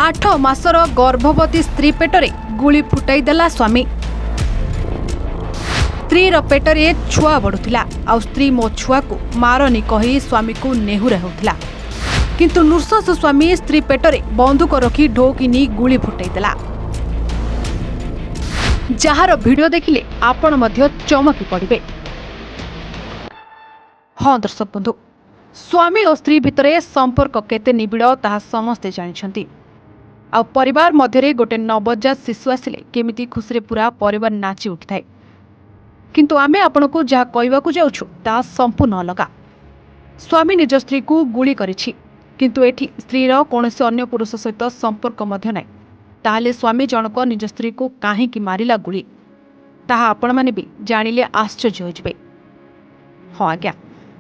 8 मासर गर्भवती स्त्री पेटरे गुली फुटाईदेला स्वामी। स्त्रीर पेटरे छुआ बढ़ुला आ स्त्री मो छुआ को मारनी कही स्वामी को नेहुरा होता किंतु नृशंस स्वामी स्त्री पेटरे बंदूक रखी ढोकिनी गुली फुटाईदेला। जार वीडियो देखिले आपण मध्य चमकी पड़े। हाँ दर्शक बंधु, स्वामी और स्त्री भितरे संपर्क केते निबिड़ ताहा समस्ते जानिछंती। आ परिवार मध्यरे गोटे नवजात शिशु आसिले केमिति खुशी पूरा परिवार नाची उठिथाए। किंतु आमे आपनको जहा कहवाकू जाउछु ता संपूर्ण अलगा। स्वामी निज स्त्री को गुली करिछि किंतु एठी स्त्रीर कोनोसी अन्य पुरुष सहित संपर्क मध्य नै। ताहाले स्वामी जनक निज स्त्री को काहेकि मारिला गुली ताहा आपण माने भी जानिले आश्चर्य होइजबे। हाँ आज्ञा,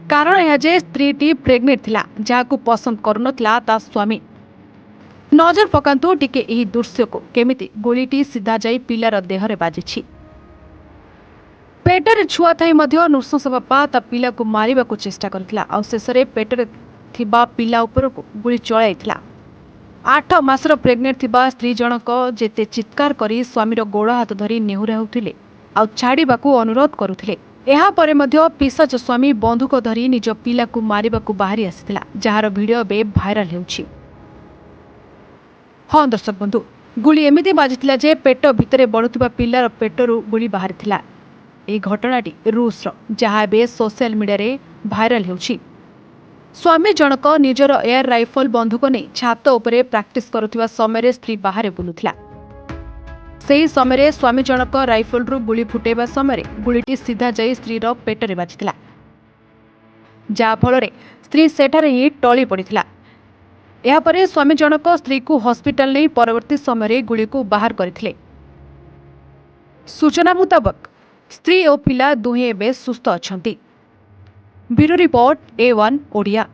कारण यह जे स्त्रीटी प्रेग्नेंट थिला जाहाकू पसंद करुनथिला ता स्वामी। नजर पकांतु टिके एही दृश्य को केमिति गोलीटी सीधा जाई पिलार देहरे बाजिछि। पेटरे छुआ थाई मध्य नृशंस बापा ता पिला को मारिबा को चेष्टा करथिला आ शेषरे पेटरे थिबा पिला ऊपर को गुली चलाइथिला। 8 मासर प्रेग्नेंट थिबा स्त्री जनक जेते चित्कार करी स्वामीर गोड़ हाथ धरी नेहुरा होउथिले आ छाड़ीबाकू अनुरोध करुथिले। एहा परे मध्य पिशाच स्वामी बंदूक धरी निज पिला को मारिबाकू बाहरी आसिथिला, जार वीडियो बे भाइराल हेउछि। हाँ दर्शक बंधु, गुली एमिति बाजिथिला जे पेट भितरे बढुथिबा पिलार पेटरू गुली बाहरिथिला। ए घटनाटी रूसर जहाँ बे सोशल मीडिया रे भाइराल हेउछि। स्वामी जनक निजर एयर राइफल बंदूक नै छात उपरे प्रैक्टिस करुथिबा समय स्त्री बाहर बुलुथिला। सेही समय स्वामी जनक राइफल रु गुली फुटेबा समय गुलीटी सीधा जाई स्त्रीर पेटरे बाजिथिला, जा फल स्त्री सेठारे ही टली पड़िथिला। या परे स्वामी जनक स्त्री को हॉस्पिटल नहीं परवर्ती समय गुली को बाहर करथिले। सूचना मुताबक स्त्री और पिला दुहे एबे सुस्थ अछंती। Bureau report A1 Odia.